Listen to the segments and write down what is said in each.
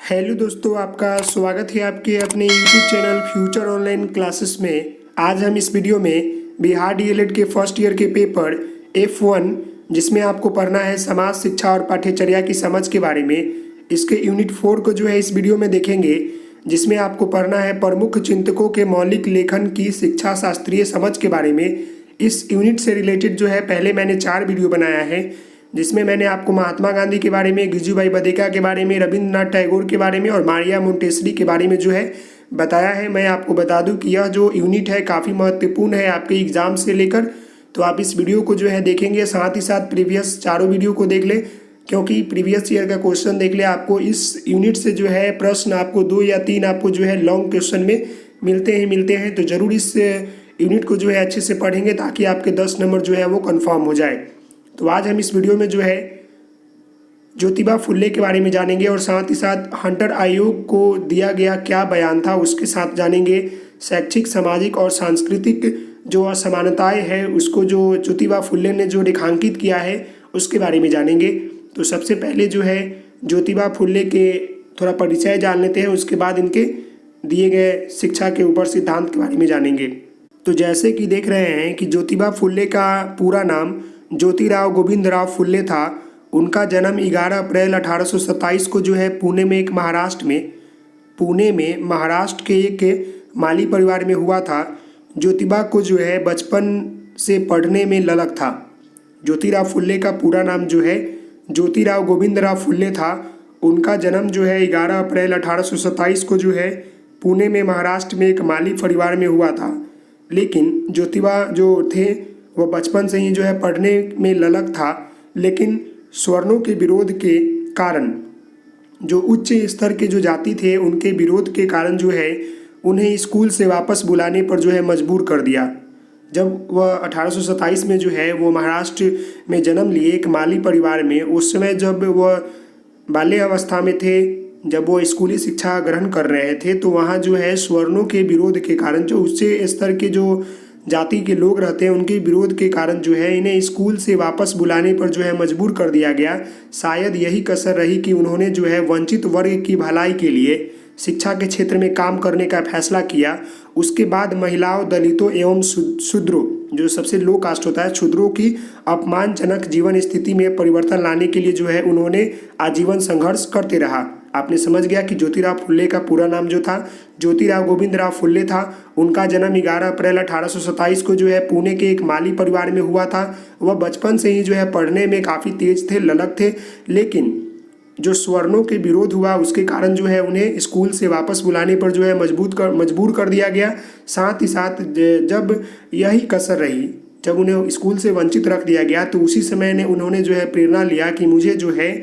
Hello दोस्तों, आपका स्वागत है आपके अपने YouTube channel future online classes में। आज हम इस वीडियो में बिहार डीएलएड के फर्स्ट ईयर के पेपर F1 जिसमें आपको पढ़ना है समाज शिक्षा और पाठ्यचर्या की समझ के बारे में, इसके यूनिट 4 को जो है इस वीडियो में देखेंगे, जिसमें आपको पढ़ना है प्रमुख चिंतकों के मौलिक लेखन की शिक्षा शास्त्रीय समझ के बारे में। इस यूनिट से रिलेटेड जो है पहले मैंने 4 वीडियो बनाया है, जिसमें मैंने आपको महात्मा गांधी के बारे में, गिजुभाई बधेका के बारे में, रविंद्रनाथ टैगोर के बारे में और मारिया मोंटेसरी के बारे में जो है बताया है। मैं आपको बता दूं कि यह जो यूनिट है काफ़ी महत्वपूर्ण है आपके एग्जाम से लेकर, तो आप इस वीडियो को जो है देखेंगे, साथ ही साथ प्रीवियस चारों वीडियो को देख ले, क्योंकि प्रीवियस ईयर का क्वेश्चन देख ले। आपको इस यूनिट से जो है प्रश्न आपको 2 या 3 आपको जो है लॉन्ग क्वेश्चन में मिलते हैं, तो ज़रूर इस यूनिट को जो है अच्छे से पढ़ेंगे ताकि आपके 10 नंबर जो है वो कन्फर्म हो जाए। तो आज हम इस वीडियो में जो है ज्योतिबा फुले के बारे में जानेंगे और साथ ही साथ हंटर आयोग को दिया गया क्या बयान था उसके साथ जानेंगे। शैक्षिक, सामाजिक और सांस्कृतिक जो असमानताएं हैं उसको जो ज्योतिबा फुले ने जो रेखांकित किया है उसके बारे में जानेंगे। तो सबसे पहले जो है ज्योतिबा फुले के थोड़ा परिचय जान लेते हैं, उसके बाद इनके दिए गए शिक्षा के ऊपर सिद्धांत के बारे में जानेंगे। तो जैसे कि देख रहे हैं कि ज्योतिबा फुले का पूरा नाम ज्योतिराव गोविंदराव फुले था। उनका जन्म 11 अप्रैल 1827 को जो है पुणे में महाराष्ट्र के एक माली परिवार में हुआ था। ज्योतिबा को जो है बचपन से पढ़ने में ललक था। ज्योतिराव फुले का पूरा नाम जो है ज्योतिराव गोविंदराव फुले था। उनका जन्म जो है 11 अप्रैल 1827 को जो है पुणे में महाराष्ट्र में एक माली परिवार में हुआ था। लेकिन ज्योतिबा जो थे वो बचपन से ही जो है पढ़ने में ललक था, लेकिन स्वर्णों के विरोध के कारण, जो उच्च स्तर के जो जाति थे उनके विरोध के कारण जो है उन्हें स्कूल से वापस बुलाने पर जो है मजबूर कर दिया। जब वह 1827 में जो है वो महाराष्ट्र में जन्म लिए एक माली परिवार में, उस समय जब वह बाल्य अवस्था में थे, जब वो स्कूली शिक्षा ग्रहण कर रहे थे, तो वहाँ जो है स्वर्णों के विरोध के कारण, जो उच्च स्तर के जो जाति के लोग रहते हैं उनके विरोध के कारण जो है इन्हें स्कूल से वापस बुलाने पर जो है मजबूर कर दिया गया। शायद यही कसर रही कि उन्होंने जो है वंचित वर्ग की भलाई के लिए शिक्षा के क्षेत्र में काम करने का फैसला किया। उसके बाद महिलाओं, दलितों एवं शूद्रों, जो सबसे लो कास्ट होता है, शूद्रों की अपमानजनक जीवन स्थिति में परिवर्तन लाने के लिए जो है उन्होंने आजीवन संघर्ष करते रहा। आपने समझ गया कि ज्योतिराव फुले का पूरा नाम जो था ज्योतिराव गोविंदराव फुले था। उनका जन्म 11 अप्रैल 1827 को जो है पुणे के एक माली परिवार में हुआ था। वह बचपन से ही जो है पढ़ने में काफ़ी तेज थे, ललक थे, लेकिन जो स्वर्णों के विरोध हुआ उसके कारण जो है उन्हें स्कूल से वापस बुलाने पर जो है मजबूर कर दिया गया। साथ ही साथ जब यही कसर रही, जब उन्हें स्कूल से वंचित रख दिया गया, तो उसी समय उन्होंने जो है प्रेरणा लिया कि मुझे जो है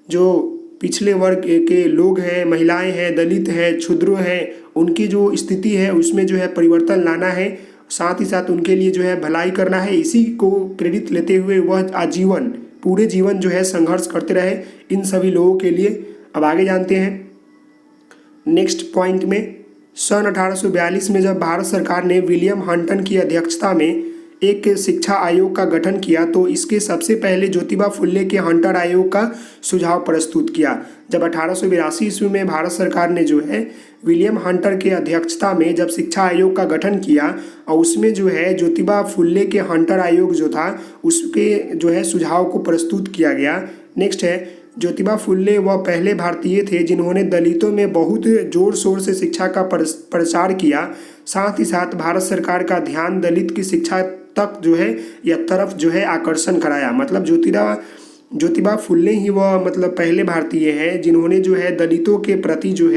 जो पिछले वर्ग के लोग हैं, महिलाएं हैं, दलित हैं, क्षुद्र हैं, उनकी जो स्थिति है उसमें जो है परिवर्तन लाना है, साथ ही साथ उनके लिए जो है भलाई करना है। इसी को प्रेरित लेते हुए वह आजीवन, पूरे जीवन जो है संघर्ष करते रहे इन सभी लोगों के लिए। अब आगे जानते हैं नेक्स्ट पॉइंट में। सन 1842 में जब भारत सरकार ने विलियम हंटन की अध्यक्षता में एक शिक्षा आयोग का गठन किया, तो इसके सबसे पहले ज्योतिबा फुले के हंटर आयोग का सुझाव प्रस्तुत किया। जब 1882 ईस्वी में भारत सरकार ने जो है विलियम हंटर के अध्यक्षता में जब शिक्षा आयोग का गठन किया और उसमें जो है ज्योतिबा फुले के हंटर आयोग जो था उसके जो है सुझाव को प्रस्तुत किया गया। नेक्स्ट है, ज्योतिबा फुले वह पहले भारतीय थे जिन्होंने दलितों में बहुत जोर शोर से शिक्षा का प्रचार किया। साथ ही साथ भारत सरकार का ध्यान दलित की शिक्षा तक जो है या तरफ जो है आकर्षण कराया। मतलब ज्योतिबा फुले ही वह मतलब पहले भारतीय हैं जिन्होंने जो है दलितों के प्रति जो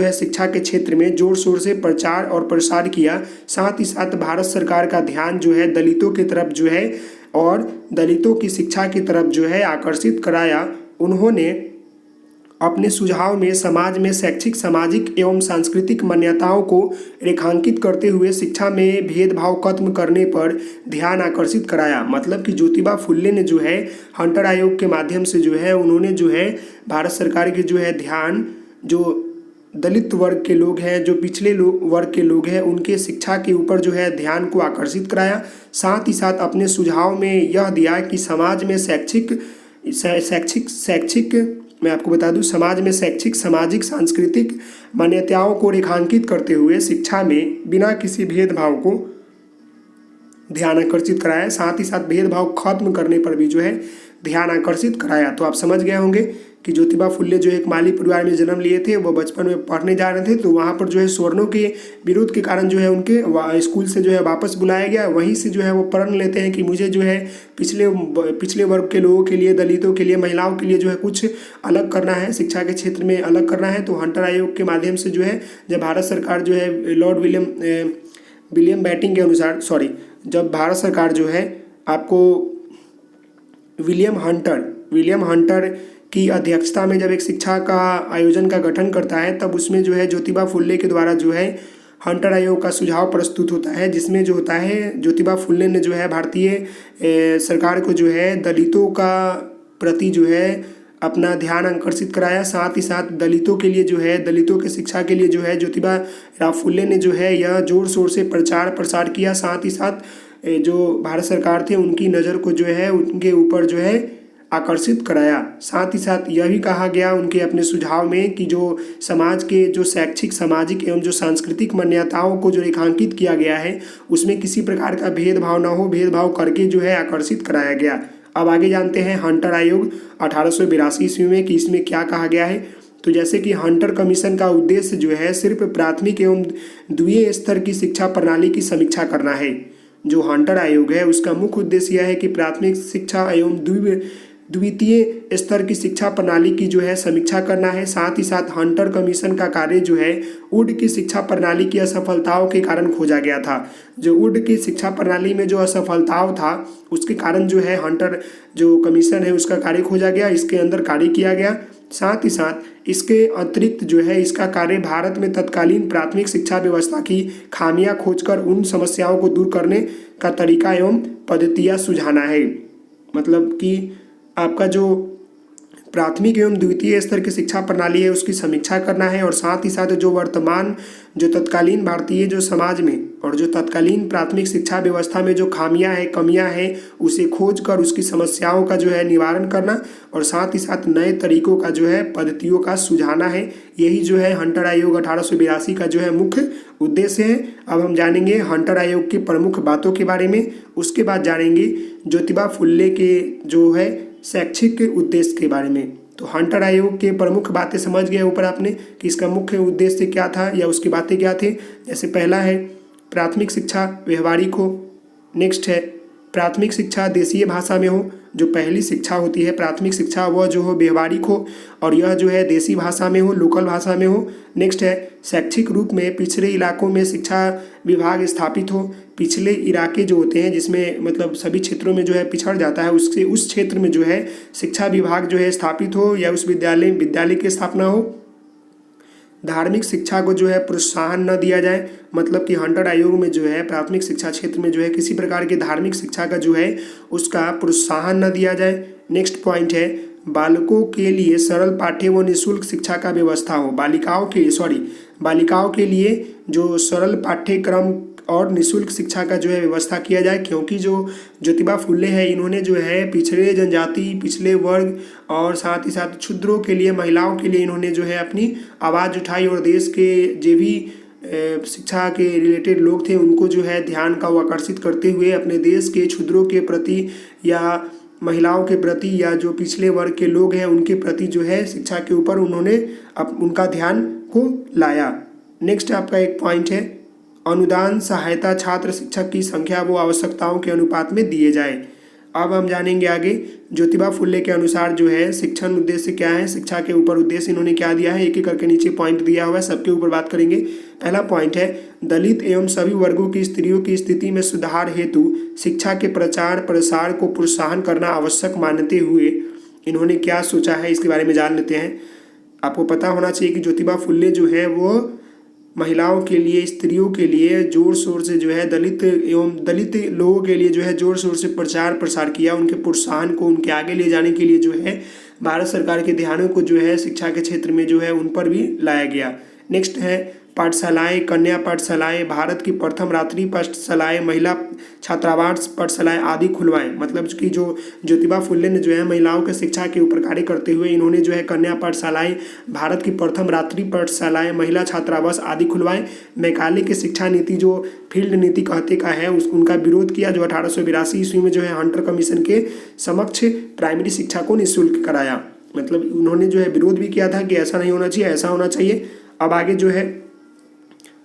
है शिक्षा के क्षेत्र में जोर शोर से प्रचार और प्रसार किया। साथ ही साथ भारत सरकार का ध्यान जो है दलितों की तरफ जो है और दलितों की शिक्षा की तरफ जो है आकर्षित कराया। उन्होंने अपने सुझाव में समाज में शैक्षिक, सामाजिक एवं सांस्कृतिक मान्यताओं को रेखांकित करते हुए शिक्षा में भेदभाव खत्म करने पर ध्यान आकर्षित कराया। मतलब कि ज्योतिबा फुले ने जो है हंटर आयोग के माध्यम से जो है उन्होंने जो है भारत सरकार के जो है ध्यान जो दलित वर्ग के लोग हैं, जो पिछले वर्ग के लोग हैं, उनके शिक्षा के ऊपर जो है ध्यान को आकर्षित कराया। साथ ही साथ अपने सुझाव में यह दिया कि समाज में शैक्षिक मैं आपको बता दूं, समाज में शैक्षिक, सामाजिक, सांस्कृतिक मान्यताओं को रेखांकित करते हुए शिक्षा में बिना किसी भेदभाव को ध्यान आकर्षित कराया। साथ ही साथ भेदभाव खत्म करने पर भी जो है ध्यान आकर्षित कराया। तो आप समझ गए होंगे कि ज्योतिबा फुल्ले जो एक माली परिवार में जन्म लिए थे, वो बचपन में पढ़ने जा रहे थे, तो वहाँ पर जो है सवर्णों के विरोध के कारण जो है उनके स्कूल से जो है वापस बुलाया गया। वहीं से जो है वो प्रण लेते हैं कि मुझे जो है पिछले वर्ग के लोगों के लिए, दलितों के लिए, महिलाओं के लिए जो है कुछ अलग करना है, शिक्षा के क्षेत्र में अलग करना है। तो हंटर आयोग के माध्यम से जो है जब भारत सरकार जो है लॉर्ड विलियम बैटिंग के अनुसार, जब भारत सरकार जो है आपको विलियम हंटर की अध्यक्षता में जब एक शिक्षा का आयोजन का गठन करता है, तब उसमें जो है ज्योतिबा फुल्ले के द्वारा जो है हंटर आयोग का सुझाव प्रस्तुत होता है, जिसमें जो होता है ज्योतिबा फुल्ले ने जो है भारतीय सरकार को जो है दलितों का प्रति जो है अपना ध्यान आकर्षित कराया। साथ ही साथ दलितों के लिए जो है, दलितों के शिक्षा के लिए जो है ज्योतिबा राव फुल्ले ने जो है यह जोर शोर से प्रचार प्रसार किया। साथ ही साथ जो भारत सरकार थे उनकी नज़र को जो है उनके ऊपर जो है आकर्षित कराया। साथ ही साथ यह भी कहा गया उनके अपने सुझाव में कि जो समाज के जो शैक्षिक, सामाजिक एवं जो सांस्कृतिक मान्यताओं को जो रेखांकित किया गया है उसमें किसी प्रकार का भेदभाव ना हो, भेदभाव करके जो है आकर्षित कराया गया। अब आगे जानते हैं हंटर आयोग 1882 ईस्वी में कि इसमें क्या कहा गया है। तो जैसे कि हंटर कमीशन का उद्देश्य जो है सिर्फ प्राथमिक एवं द्वितीय स्तर की शिक्षा प्रणाली की समीक्षा करना है। जो हंटर आयोग है उसका मुख्य उद्देश्य यह है कि प्राथमिक शिक्षा एवं द्वितीय स्तर की शिक्षा प्रणाली की जो है समीक्षा करना है। साथ ही साथ हंटर कमीशन का कार्य जो है वुड की शिक्षा प्रणाली की असफलताओं के कारण खोजा गया था। जो वुड की शिक्षा प्रणाली में जो असफलताओं था उसके कारण जो है हंटर जो कमीशन है उसका कार्य खोजा गया, इसके अंदर कार्य किया गया। साथ ही साथ इसके अतिरिक्त जो है इसका कार्य भारत में तत्कालीन प्राथमिक शिक्षा व्यवस्था की खामियां खोजकर उन समस्याओं को दूर करने का तरीका एवं पद्धतियाँ सुझाना है। मतलब कि आपका जो प्राथमिक एवं द्वितीय स्तर की शिक्षा प्रणाली है उसकी समीक्षा करना है, और साथ ही साथ जो वर्तमान जो तत्कालीन भारतीय जो समाज में और जो तत्कालीन प्राथमिक शिक्षा व्यवस्था में जो खामियां हैं, कमियां हैं, उसे खोज कर उसकी समस्याओं का जो है निवारण करना, और साथ ही साथ नए तरीकों का जो है पद्धतियों का सुझाना है। यही जो है हंटर आयोग 1882 का जो है मुख्य उद्देश्य है। अब हम जानेंगे हंटर आयोग की प्रमुख बातों के बारे में, उसके बाद जानेंगे ज्योतिबा फुल्ले के जो है शैक्षिक उद्देश्य के बारे में। तो हंटर आयोग के प्रमुख बातें समझ गए ऊपर आपने कि इसका मुख्य उद्देश्य क्या था या उसकी बातें क्या थे। जैसे पहला है प्राथमिक शिक्षा व्यवहारिक हो, नेक्स्ट है प्राथमिक शिक्षा देशीय भाषा में हो, जो पहली शिक्षा होती है प्राथमिक शिक्षा वह जो हो व्यवहारिक हो और यह जो है देसी भाषा में हो, लोकल भाषा में हो। नेक्स्ट है शैक्षिक रूप में पिछड़े इलाकों में शिक्षा विभाग स्थापित हो। पिछले इलाके जो होते हैं जिसमें मतलब सभी क्षेत्रों में जो है पिछड़ जाता है, उससे उस क्षेत्र में जो है शिक्षा विभाग जो है स्थापित हो या उस विद्यालय की स्थापना हो। धार्मिक शिक्षा को जो है प्रोत्साहन न दिया जाए, मतलब कि हंटर आयोग में जो है प्राथमिक शिक्षा क्षेत्र में जो है किसी प्रकार की धार्मिक शिक्षा का जो है उसका प्रोत्साहन न दिया जाए। नेक्स्ट पॉइंट है बालकों के लिए सरल पाठ्य व निःशुल्क शिक्षा का व्यवस्था हो। बालिकाओं के लिए जो सरल पाठ्यक्रम और निःशुल्क शिक्षा का जो है व्यवस्था किया जाए, क्योंकि जो ज्योतिबा फुल्ले है इन्होंने जो है पिछड़े जनजाति, पिछले वर्ग और साथ ही साथ क्षुद्रों के लिए, महिलाओं के लिए इन्होंने जो है अपनी आवाज़ उठाई और देश के जो भी शिक्षा के रिलेटेड लोग थे उनको जो है ध्यान का आकर्षित करते हुए अपने देश के क्षुद्रों के प्रति या महिलाओं के प्रति या जो पिछले वर्ग के लोग हैं उनके प्रति जो है शिक्षा के ऊपर उन्होंने उनका ध्यान को लाया। नेक्स्ट आपका एक पॉइंट है अनुदान सहायता छात्र शिक्षक की संख्या वो आवश्यकताओं के अनुपात में दिए जाए। अब हम जानेंगे आगे ज्योतिबा फुल्ले के अनुसार जो है शिक्षण उद्देश्य क्या है, शिक्षा के ऊपर उद्देश्य इन्होंने क्या दिया है, एक एक करके नीचे पॉइंट दिया हुआ है, सबके ऊपर बात करेंगे। पहला पॉइंट है दलित एवं सभी वर्गों की स्त्रियों की स्थिति में सुधार हेतु शिक्षा के प्रचार प्रसार को प्रोत्साहन करना आवश्यक मानते हुए इन्होंने क्या सोचा है इसके बारे में जान लेते हैं। आपको पता होना चाहिए कि ज्योतिबा फुल्ले जो है वो महिलाओं के लिए, स्त्रियों के लिए जोर शोर से जो है दलित लोगों के लिए जो है जोर शोर से प्रचार प्रसार किया। उनके प्रोत्साहन को उनके आगे ले जाने के लिए जो है भारत सरकार के ध्यानों को जो है शिक्षा के क्षेत्र में जो है उन पर भी लाया गया। नेक्स्ट है पाठशालाएँ, कन्या पाठशालाएँ, भारत की प्रथम रात्रि पाठशालाएँ, महिला छात्रावास पाठशालाएँ आदि खुलवाएं। मतलब कि जो ज्योतिबा फुल्ले ने जो है महिलाओं के शिक्षा के ऊपर कार्य करते हुए इन्होंने जो है कन्या पाठशालाएँ, भारत की प्रथम रात्रि पाठशालाएँ, महिला छात्रावास आदि खुलवाएं। मैकाले की शिक्षा नीति जो फील्ड नीति कहते का है उनका विरोध किया, जो 1882 ईस्वी में जो है हंटर कमीशन के समक्ष प्राइमरी शिक्षा को निःशुल्क कराया। मतलब उन्होंने जो है विरोध भी किया था कि ऐसा नहीं होना चाहिए, ऐसा होना चाहिए। अब आगे जो है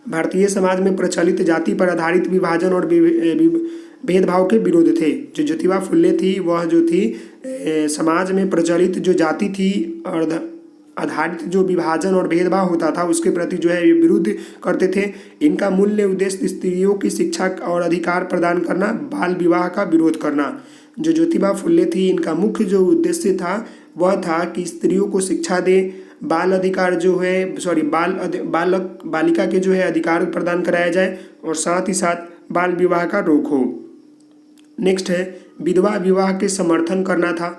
भारतीय समाज में प्रचलित जाति पर आधारित विभाजन और भेदभाव के विरोध थे। जो ज्योतिबा फुल्ले थी वह जो थी समाज में प्रचलित जो जाति थी और आधारित जो विभाजन और भेदभाव होता था उसके प्रति जो है विरुद्ध करते थे। इनका मूल्य उद्देश्य स्त्रियों की शिक्षा और अधिकार प्रदान करना, बाल विवाह का विरोध करना। जो ज्योतिबा फुल्ले थी इनका मुख्य जो उद्देश्य था वह था कि स्त्रियों को शिक्षा दे, बाल अधिकार जो है बालक बालिका के जो है अधिकार प्रदान कराया जाए और साथ ही साथ बाल विवाह का रोक हो। नेक्स्ट है विधवा विवाह के समर्थन करना था।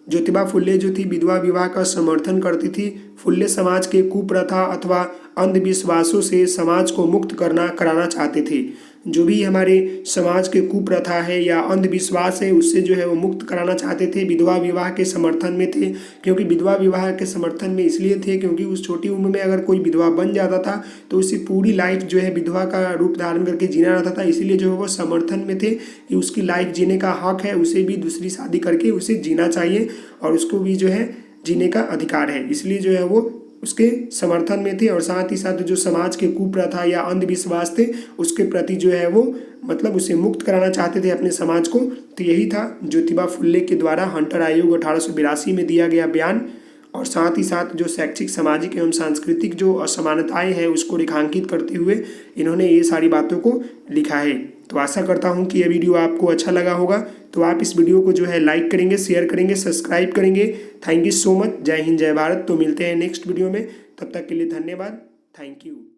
ज्योतिबा फुल्ले जो थी विधवा विवाह का समर्थन करती थी। फुल्ले समाज के कुप्रथा अथवा अंधविश्वासों से समाज को मुक्त कराना चाहते थे। जो भी हमारे समाज के कुप्रथा है या अंधविश्वास है उससे जो है वो मुक्त कराना चाहते थे। विधवा विवाह के समर्थन में थे, क्योंकि विधवा विवाह के समर्थन में इसलिए थे क्योंकि उस छोटी उम्र में अगर कोई विधवा बन जाता था तो उससे पूरी लाइफ जो है विधवा का रूप धारण करके जीना रहता था। इसीलिए जो है वो समर्थन में थे कि उसकी लाइफ जीने का हक है, उसे भी दूसरी शादी करके उसे जीना चाहिए और उसको भी जो है जीने का अधिकार है। इसलिए जो है वो उसके समर्थन में थे और साथ ही साथ जो समाज के कुप्रथा या अंधविश्वास थे उसके प्रति जो है वो मतलब उसे मुक्त कराना चाहते थे अपने समाज को। तो यही था ज्योतिबा फुल्ले के द्वारा हंटर आयोग 1882 में दिया गया बयान। और साथ ही साथ जो शैक्षिक, सामाजिक एवं सांस्कृतिक जो असमानताएं हैं उसको रेखांकित करते हुए इन्होंने ये सारी बातों को लिखा है। तो आशा करता हूँ कि यह वीडियो आपको अच्छा लगा होगा। तो आप इस वीडियो को जो है लाइक करेंगे, शेयर करेंगे, सब्सक्राइब करेंगे। Thank you so much. जय हिंद, जय भारत। तो मिलते हैं नेक्स्ट वीडियो में, तब तक के लिए धन्यवाद। Thank you.